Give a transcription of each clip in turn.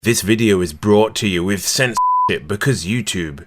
This video is brought to you with censorship because YouTube.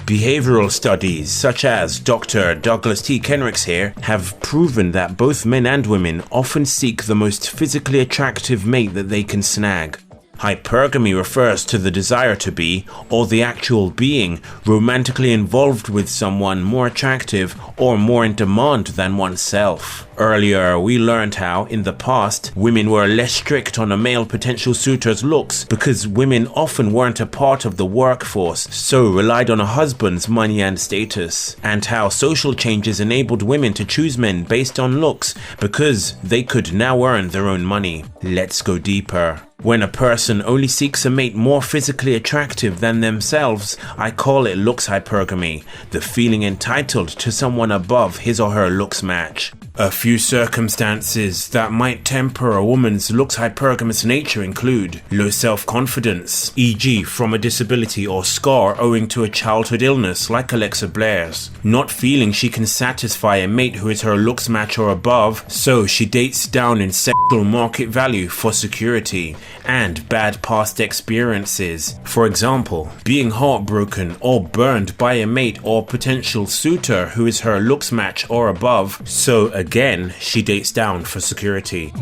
Behavioral studies, such as Dr. Douglas T. Kenrick's here, have proven that both men and women often seek the most physically attractive mate that they can snag. Hypergamy refers to the desire to be, or the actual being, romantically involved with someone more attractive or more in demand than oneself. Earlier, we learned how, in the past, women were less strict on a male potential suitor's looks because women often weren't a part of the workforce, so relied on a husband's money and status, and how social changes enabled women to choose men based on looks because they could now earn their own money. Let's go deeper. When a person only seeks a mate more physically attractive than themselves, I call it looks hypergamy, the feeling entitled to someone above his or her looks match. A few circumstances that might temper a woman's looks hypergamous nature include low self-confidence, e.g. from a disability or scar owing to a childhood illness like Alexa Blair's, not feeling she can satisfy a mate who is her looks match or above, so she dates down in sexual market value for security, and bad past experiences. For example, being heartbroken or burned by a mate or potential suitor who is her looks match or above, so again, she dates down for security.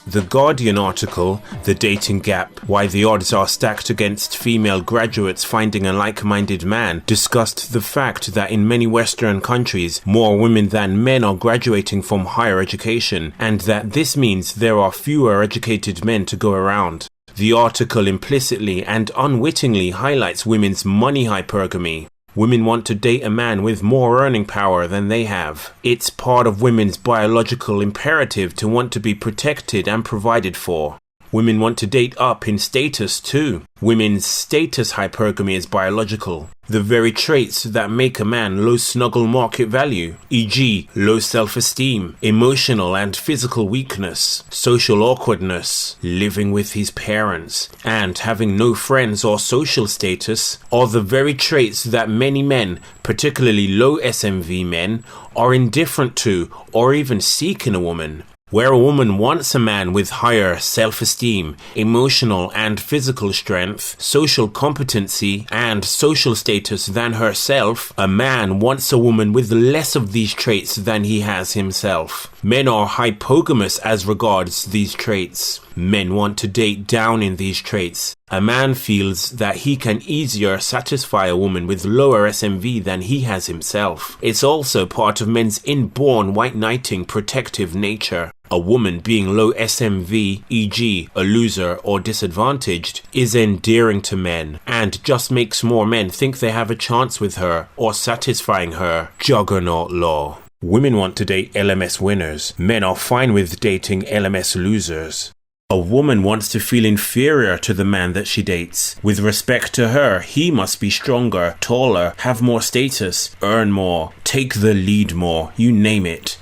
The Guardian article, The Dating Gap, Why the Odds Are Stacked Against Female Graduates Finding a Like-Minded Man, discussed the fact that in many Western countries, more women than men are graduating from higher education, and that this means there are fewer educated men to go around. The article implicitly and unwittingly highlights women's money hypergamy. Women want to date a man with more earning power than they have. It's part of women's biological imperative to want to be protected and provided for. Women want to date up in status too. Women's status hypergamy is biological. The very traits that make a man low snuggle market value, e.g. low self-esteem, emotional and physical weakness, social awkwardness, living with his parents, and having no friends or social status, are the very traits that many men, particularly low SMV men, are indifferent to or even seek in a woman. Where a woman wants a man with higher self-esteem, emotional and physical strength, social competency, and social status than herself, a man wants a woman with less of these traits than he has himself. Men are hypogamous as regards these traits. Men want to date down in these traits. A man feels that he can easier satisfy a woman with lower SMV than he has himself. It's also part of men's inborn white knighting protective nature. A woman being low SMV, e.g. a loser or disadvantaged, is endearing to men and just makes more men think they have a chance with her or satisfying her juggernaut law. Women want to date LMS winners. Men are fine with dating LMS losers. A woman wants to feel inferior to the man that she dates. With respect to her, he must be stronger, taller, have more status, earn more, take the lead more, you name it.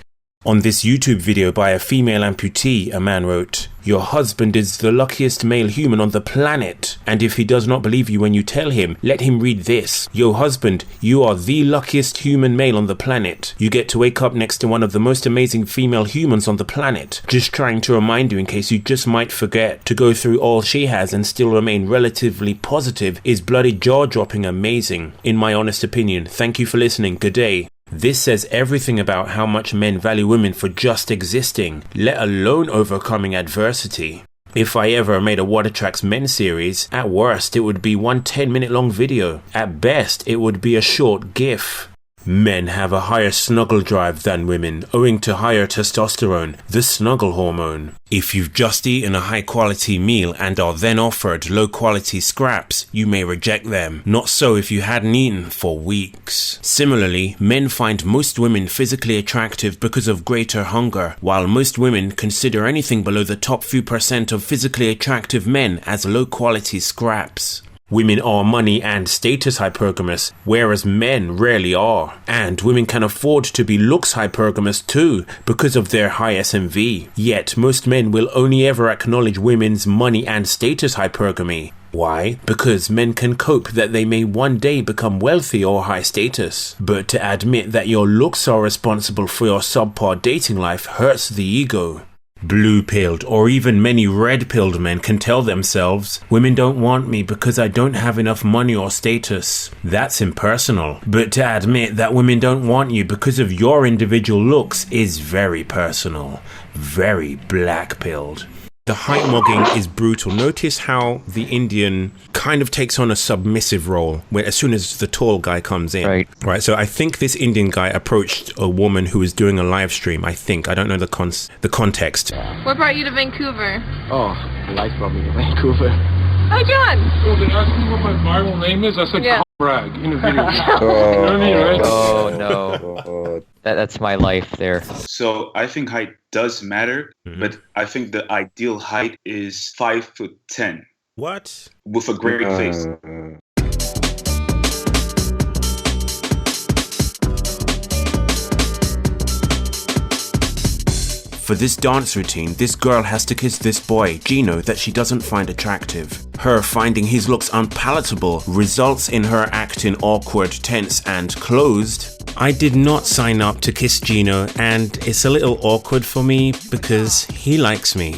On this YouTube video by a female amputee, a man wrote, "Your husband is the luckiest male human on the planet, and if he does not believe you when you tell him, let him read this. Yo husband, you are the luckiest human male on the planet. You get to wake up next to one of the most amazing female humans on the planet. Just trying to remind you in case you just might forget. To go through all she has and still remain relatively positive is bloody jaw-dropping amazing. In my honest opinion, thank you for listening. Good day." This says everything about how much men value women for just existing, let alone overcoming adversity. If I ever made a What Attracts Men series, at worst it would be one 10-minute long video. At best it would be a short GIF. Men have a higher snuggle drive than women owing to higher testosterone, the snuggle hormone. If you've just eaten a high quality meal and are then offered low quality scraps, you may reject them. Not so if you hadn't eaten for weeks. Similarly, men find most women physically attractive because of greater hunger, while most women consider anything below the top few percent of physically attractive men as low quality scraps. Women are money and status hypergamous, whereas men rarely are. And women can afford to be looks hypergamous too, because of their high SMV. Yet most men will only ever acknowledge women's money and status hypergamy. Why? Because men can cope that they may one day become wealthy or high status. But to admit that your looks are responsible for your subpar dating life hurts the ego. Blue-pilled or even many red-pilled men can tell themselves, women don't want me because I don't have enough money or status. That's impersonal. But to admit that women don't want you because of your individual looks is very personal. Very black-pilled. The height mugging is brutal. Notice how the Indian kind of takes on a submissive role as soon as the tall guy comes in. Right. So I think this Indian guy approached a woman who was doing a live stream. I don't know the context. What brought you to Vancouver? Oh, life brought me to Vancouver. Hi, John. Oh, they asked me what my Bible name is. I said brag in a video. Oh no. That's my life there. So I think height does matter, but I think the ideal height is 5'10". What? With a great face. For this dance routine, this girl has to kiss this boy, Gino, that she doesn't find attractive. Her finding his looks unpalatable results in her acting awkward, tense, and closed. I did not sign up to kiss Gino, and it's a little awkward for me because he likes me.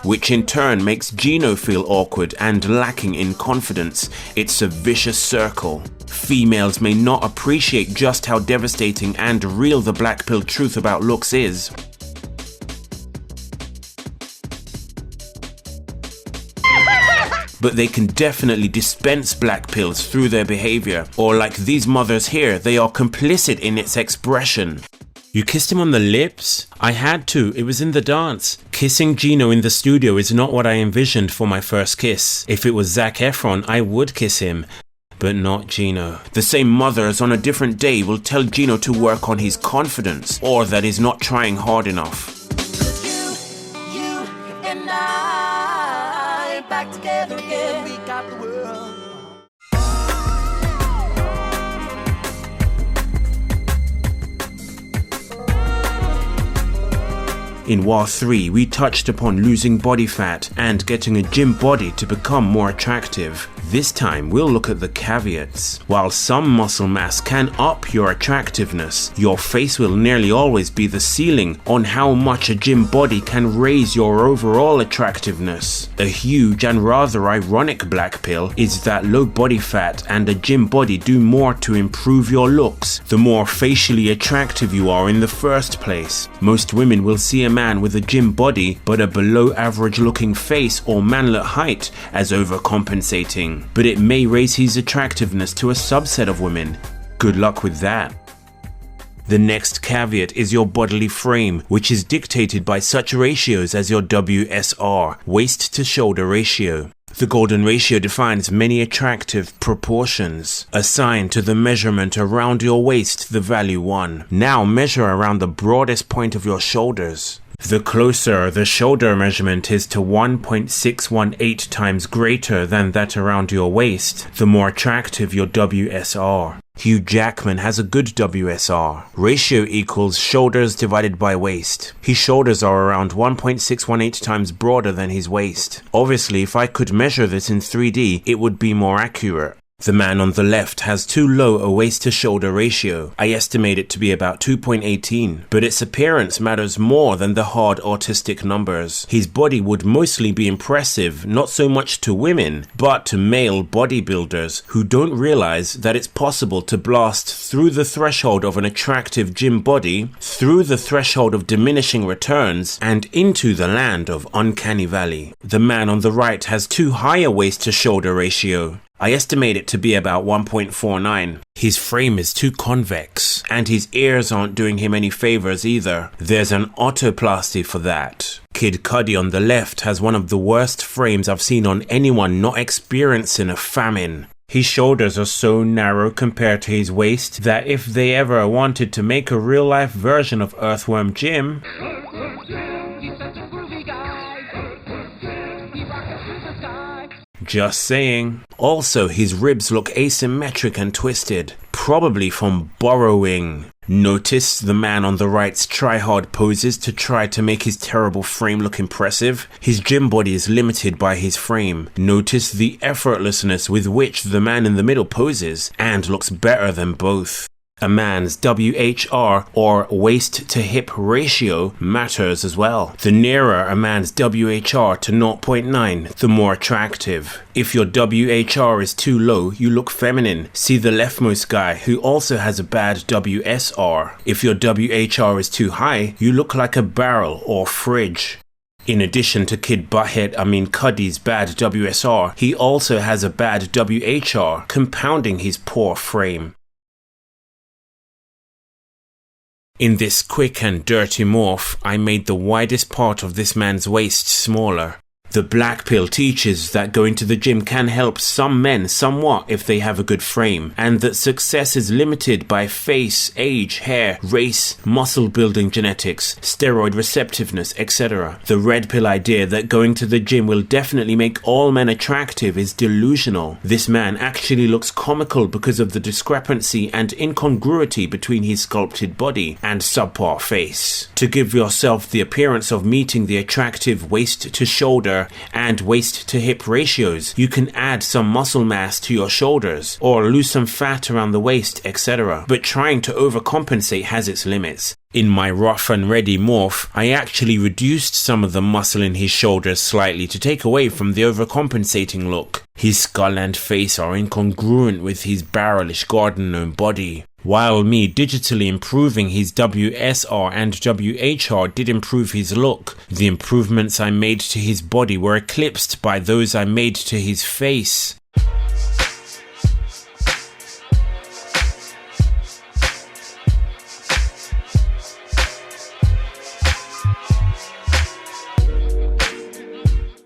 Which in turn makes Gino feel awkward and lacking in confidence. It's a vicious circle. Females may not appreciate just how devastating and real the black pill truth about looks is. But they can definitely dispense black pills through their behavior, or like these mothers here, they are complicit in its expression. You kissed him on the lips? I had to, it was in the dance. Kissing Gino in the studio is not what I envisioned for my first kiss. If it was Zac Efron, I would kiss him, but not Gino. The same mothers on a different day will tell Gino to work on his confidence, or that he's not trying hard enough. Back together again, we got the world. In WAW4, we touched upon losing body fat and getting a gym body to become more attractive. This time we'll look at the caveats. While some muscle mass can up your attractiveness, your face will nearly always be the ceiling on how much a gym body can raise your overall attractiveness. A huge and rather ironic black pill is that low body fat and a gym body do more to improve your looks, the more facially attractive you are in the first place. Most women will see a man with a gym body but a below average looking face or manlet height as overcompensating. But it may raise his attractiveness to a subset of women. Good luck with that. The next caveat is your bodily frame, which is dictated by such ratios as your WSR, waist to shoulder ratio. The golden ratio defines many attractive proportions. Assign to the measurement around your waist the value 1. Now measure around the broadest point of your shoulders. The closer the shoulder measurement is to 1.618 times greater than that around your waist, the more attractive your WSR. Hugh Jackman has a good WSR. Ratio equals shoulders divided by waist. His shoulders are around 1.618 times broader than his waist. Obviously, if I could measure this in 3D, it would be more accurate. The man on the left has too low a waist-to-shoulder ratio. I estimate it to be about 2.18, but its appearance matters more than the hard autistic numbers. His body would mostly be impressive, not so much to women, but to male bodybuilders who don't realize that it's possible to blast through the threshold of an attractive gym body, through the threshold of diminishing returns, and into the land of uncanny valley. The man on the right has too high a waist-to-shoulder ratio. I estimate it to be about 1.49. His frame is too convex, and his ears aren't doing him any favors either. There's an otoplasty for that. Kid Cudi on the left has one of the worst frames I've seen on anyone not experiencing a famine. His shoulders are so narrow compared to his waist that if they ever wanted to make a real-life version of Earthworm Jim, just saying. Also, his ribs look asymmetric and twisted, probably from borrowing. Notice the man on the right's try-hard poses to try to make his terrible frame look impressive. His gym body is limited by his frame. Notice the effortlessness with which the man in the middle poses and looks better than both. A man's WHR, or waist to hip ratio, matters as well. The nearer a man's WHR to 0.9, the more attractive. If your WHR is too low, you look feminine. See the leftmost guy, who also has a bad WSR. If your WHR is too high, you look like a barrel or fridge. In addition to Kid Cudi's bad WSR, he also has a bad WHR, compounding his poor frame. In this quick and dirty morph, I made the widest part of this man's waist smaller. The black pill teaches that going to the gym can help some men somewhat if they have a good frame, and that success is limited by face, age, hair, race, muscle building genetics, steroid receptiveness, etc. The red pill idea that going to the gym will definitely make all men attractive is delusional. This man actually looks comical because of the discrepancy and incongruity between his sculpted body and subpar face. To give yourself the appearance of meeting the attractive waist to shoulder and waist to hip ratios, you can add some muscle mass to your shoulders or lose some fat around the waist, etc. But trying to overcompensate has its limits. In my rough and ready morph, I actually reduced some of the muscle in his shoulders slightly to take away from the overcompensating look. His skull and face are incongruent with his barrelish garden gnome body. While me digitally improving his WSR and WHR did improve his look, the improvements I made to his body were eclipsed by those I made to his face.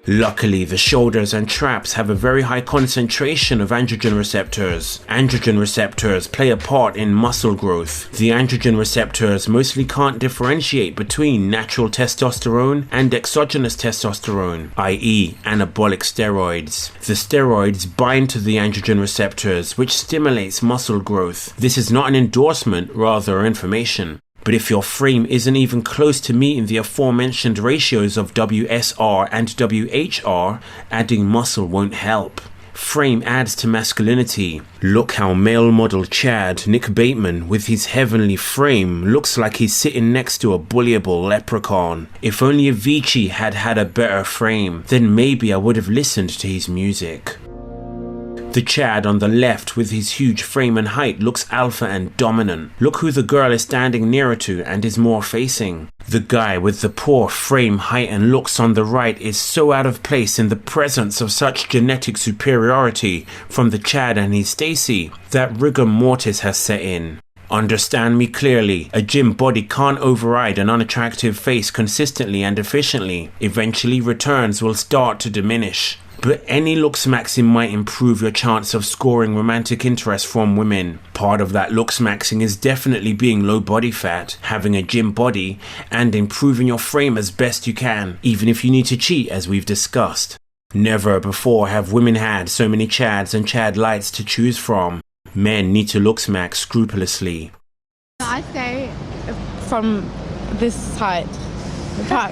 Luckily, the shoulders and traps have a very high concentration of androgen receptors. Androgen receptors play a part in muscle growth. The androgen receptors mostly can't differentiate between natural testosterone and exogenous testosterone, i.e. anabolic steroids. The steroids bind to the androgen receptors, which stimulates muscle growth. This is not an endorsement, rather information. But if your frame isn't even close to meeting the aforementioned ratios of WSR and WHR, adding muscle won't help. Frame adds to masculinity. Look how male model Chad, Nick Bateman, with his heavenly frame, looks like he's sitting next to a bullyable leprechaun. If only Avicii had had a better frame, then maybe I would have listened to his music. The Chad on the left with his huge frame and height looks alpha and dominant. Look who the girl is standing nearer to and is more facing. The guy with the poor frame, height and looks on the right is so out of place in the presence of such genetic superiority from the Chad and his Stacy that rigor mortis has set in. Understand me clearly, a gym body can't override an unattractive face consistently and efficiently. Eventually returns will start to diminish. But any looks maxing might improve your chance of scoring romantic interest from women. Part of that looks maxing is definitely being low body fat, having a gym body, and improving your frame as best you can, even if you need to cheat as we've discussed. Never before have women had so many Chads and Chad lights to choose from. Men need to looks max scrupulously. I say from this height.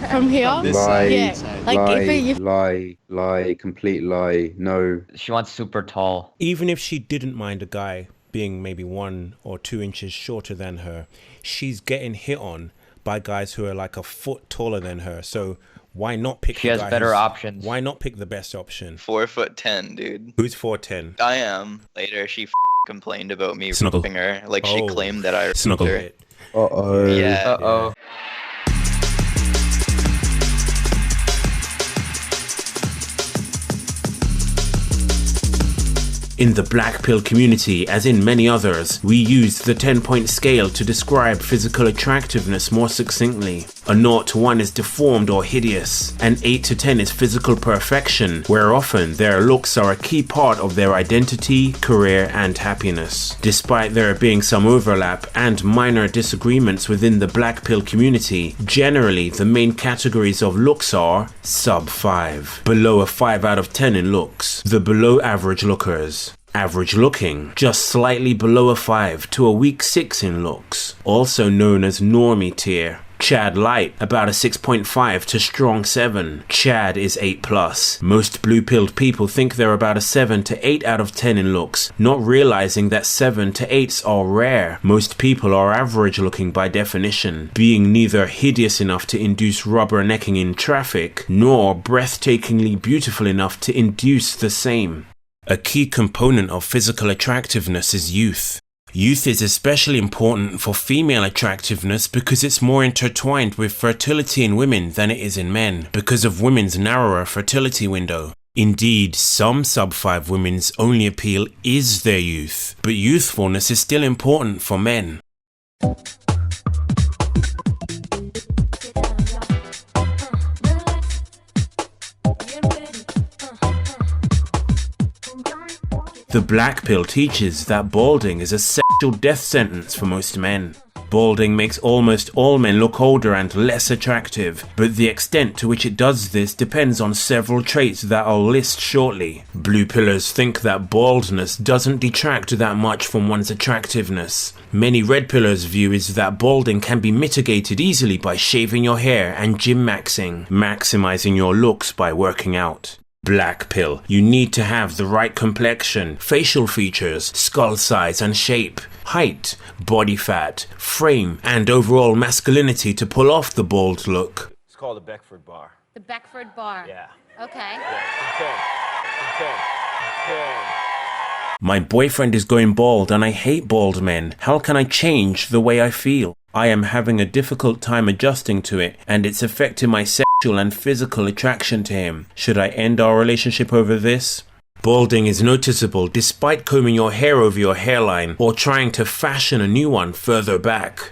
From here? Lie, yeah. Lie, complete lie, no. She wants super tall. Even if she didn't mind a guy being maybe 1 or 2 inches shorter than her, she's getting hit on by guys who are like a foot taller than her. So why not pick She has better options. Why not pick the best option? 4'10", dude. Who's 4'10"? I am. Later, she complained about me Snuggle. raping her. Like, she claimed that I Snuggle. raped her. Uh-oh. Yeah. Uh-oh. In the black pill community, as in many others, we use the 10-point scale to describe physical attractiveness more succinctly. A 0 to 1 is deformed or hideous, and 8 to 10 is physical perfection, where often their looks are a key part of their identity, career, and happiness. Despite there being some overlap and minor disagreements within the black pill community, generally the main categories of looks are sub 5, below a 5 out of 10 in looks, the below average lookers, average looking, just slightly below a 5 to a weak 6 in looks, also known as normie tier. Chad light, about a 6.5 to strong 7. Chad is 8+. Most blue-pilled people think they're about a 7 to 8 out of 10 in looks, not realizing that 7 to 8s are rare. Most people are average looking by definition, being neither hideous enough to induce rubbernecking in traffic, nor breathtakingly beautiful enough to induce the same. A key component of physical attractiveness is youth. Youth is especially important for female attractiveness because it's more intertwined with fertility in women than it is in men, because of women's narrower fertility window. Indeed, some sub-5 women's only appeal is their youth, but youthfulness is still important for men. The black pill teaches that balding is a sexual death sentence for most men. Balding makes almost all men look older and less attractive, but the extent to which it does this depends on several traits that I'll list shortly. Blue pillers think that baldness doesn't detract that much from one's attractiveness. Many red pillars' view is that balding can be mitigated easily by shaving your hair and gym maximizing your looks by working out. Black pill, you need to have the right complexion, facial features, skull size and shape, height, body fat, frame, and overall masculinity to pull off the bald look. It's called the Beckford bar. The Beckford bar? Yeah. Okay. My boyfriend is going bald and I hate bald men. How can I change the way I feel? I am having a difficult time adjusting to it, and it's affecting my sexual and physical attraction to him. Should I end our relationship over this? Balding is noticeable despite combing your hair over your hairline or trying to fashion a new one further back.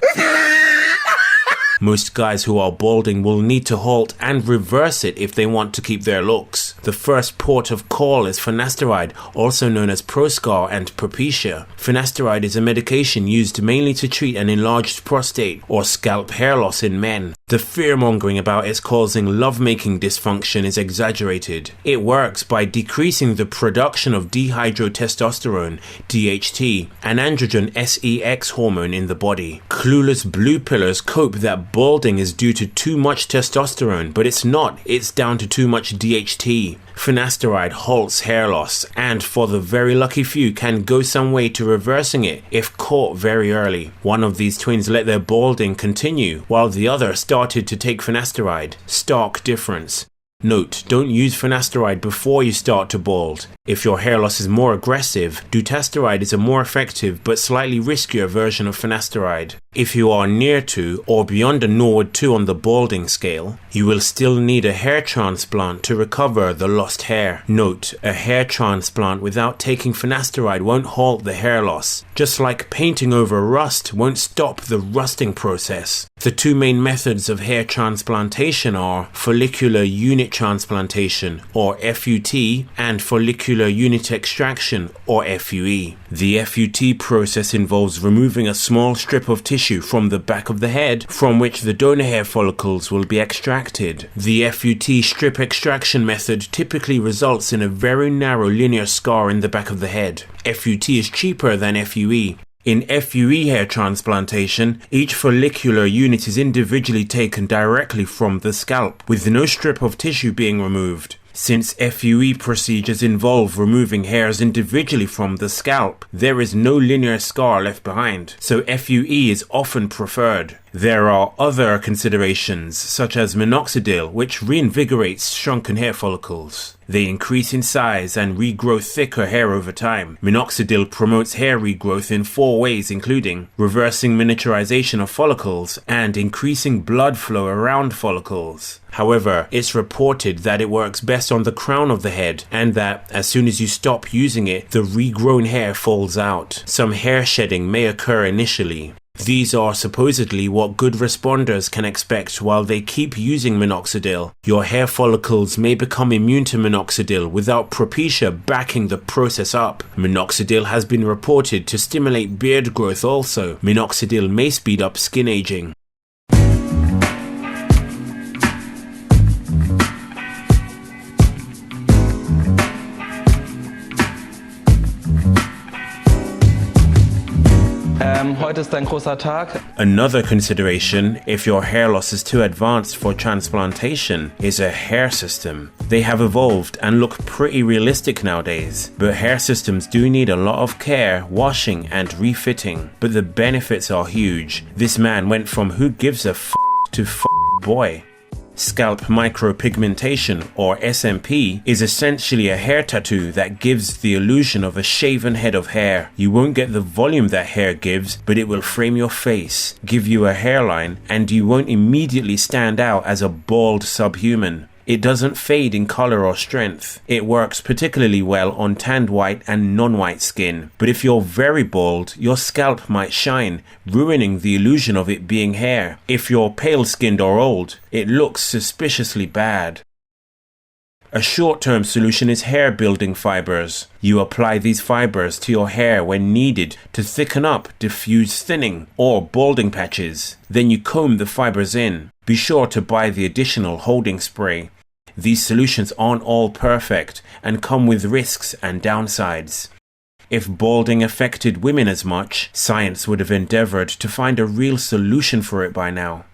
Most guys who are balding will need to halt and reverse it if they want to keep their looks. The first port of call is finasteride, also known as Proscar and Propecia. Finasteride is a medication used mainly to treat an enlarged prostate or scalp hair loss in men. The fear-mongering about its causing lovemaking dysfunction is exaggerated. It works by decreasing the production of dihydrotestosterone, DHT, an androgen sex hormone in the body. Clueless blue pillers cope that balding is due to too much testosterone, but it's not. It's down to too much DHT. Finasteride halts hair loss, and for the very lucky few can go some way to reversing it if caught very early. One of these twins let their balding continue, while the other started to take finasteride. Stark difference. Note, don't use finasteride before you start to bald. If your hair loss is more aggressive, dutasteride is a more effective but slightly riskier version of finasteride. If you are near to or beyond a Norwood 2 on the balding scale, you will still need a hair transplant to recover the lost hair. Note, a hair transplant without taking finasteride won't halt the hair loss, just like painting over rust won't stop the rusting process. The two main methods of hair transplantation are follicular unit transplantation, or FUT, and follicular unit extraction, or FUE. The FUT process involves removing a small strip of tissue from the back of the head from which the donor hair follicles will be extracted. The FUT strip extraction method typically results in a very narrow linear scar in the back of the head. FUT is cheaper than FUE. In FUE hair transplantation, each follicular unit is individually taken directly from the scalp, with no strip of tissue being removed. Since FUE procedures involve removing hairs individually from the scalp, there is no linear scar left behind, so FUE is often preferred. There are other considerations, such as minoxidil, which reinvigorates shrunken hair follicles. They increase in size and regrow thicker hair over time. Minoxidil promotes hair regrowth in 4 ways, including reversing miniaturization of follicles and increasing blood flow around follicles. However, it's reported that it works best on the crown of the head, and that as soon as you stop using it, the regrown hair falls out. Some hair shedding may occur initially. These are supposedly what good responders can expect while they keep using minoxidil. Your hair follicles may become immune to minoxidil without Propecia backing the process up. Minoxidil has been reported to stimulate beard growth also. Minoxidil may speed up skin aging. Heute ist ein großer Tag. Another consideration, if your hair loss is too advanced for transplantation, is a hair system. They have evolved and look pretty realistic nowadays, but hair systems do need a lot of care, washing and refitting. But the benefits are huge. This man went from who gives a f to f boy. Scalp micropigmentation, or SMP, is essentially a hair tattoo that gives the illusion of a shaven head of hair. You won't get the volume that hair gives, but it will frame your face, give you a hairline, and you won't immediately stand out as a bald subhuman. It doesn't fade in color or strength. It works particularly well on tanned white and non-white skin. But if you're very bald, your scalp might shine, ruining the illusion of it being hair. If you're pale-skinned or old, it looks suspiciously bad. A short-term solution is hair building fibers. You apply these fibers to your hair when needed to thicken up diffuse thinning or balding patches. Then you comb the fibers in. Be sure to buy the additional holding spray. These solutions aren't all perfect and come with risks and downsides. If balding affected women as much, science would have endeavored to find a real solution for it by now.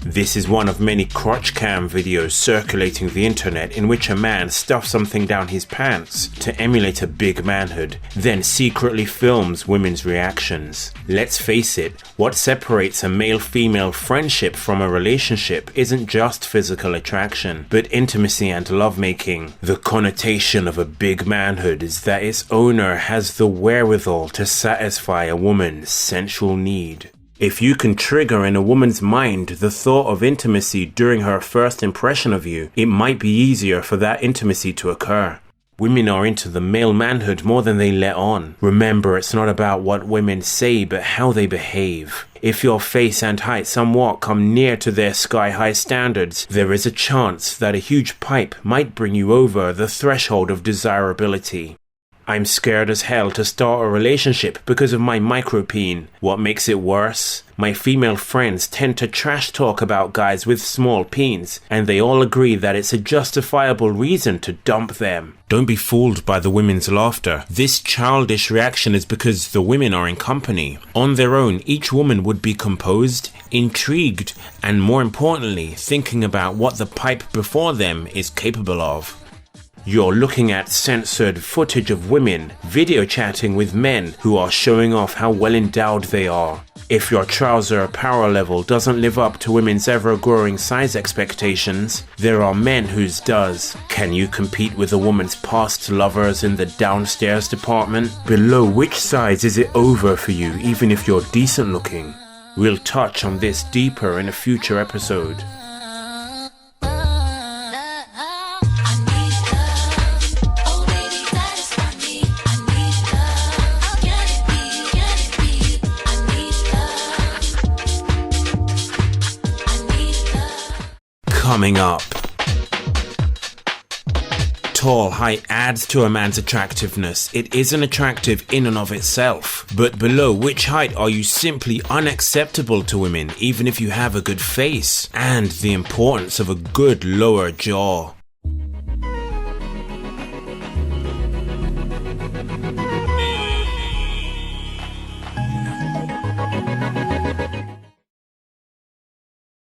This is one of many crotch cam videos circulating the internet in which a man stuffs something down his pants to emulate a big manhood, then secretly films women's reactions. Let's face it, what separates a male-female friendship from a relationship isn't just physical attraction, but intimacy and lovemaking. The connotation of a big manhood is that its owner has the wherewithal to satisfy a woman's sensual need. If you can trigger in a woman's mind the thought of intimacy during her first impression of you, it might be easier for that intimacy to occur. Women are into the male manhood more than they let on. Remember, it's not about what women say, but how they behave. If your face and height somewhat come near to their sky-high standards, there is a chance that a huge pipe might bring you over the threshold of desirability. I'm scared as hell to start a relationship because of my micropeen. What makes it worse? My female friends tend to trash talk about guys with small peens, and they all agree that it's a justifiable reason to dump them. Don't be fooled by the women's laughter. This childish reaction is because the women are in company. On their own, each woman would be composed, intrigued, and more importantly, thinking about what the pipe before them is capable of. You're looking at censored footage of women video chatting with men who are showing off how well endowed they are. If your trouser power level doesn't live up to women's ever-growing size expectations, there are men whose does. Can you compete with a woman's past lovers in the downstairs department? Below which size is it over for you even if you're decent looking? We'll touch on this deeper in a future episode. Coming up. Tall height adds to a man's attractiveness. It isn't attractive in and of itself. But below which height are you simply unacceptable to women even if you have a good face? And the importance of a good lower jaw.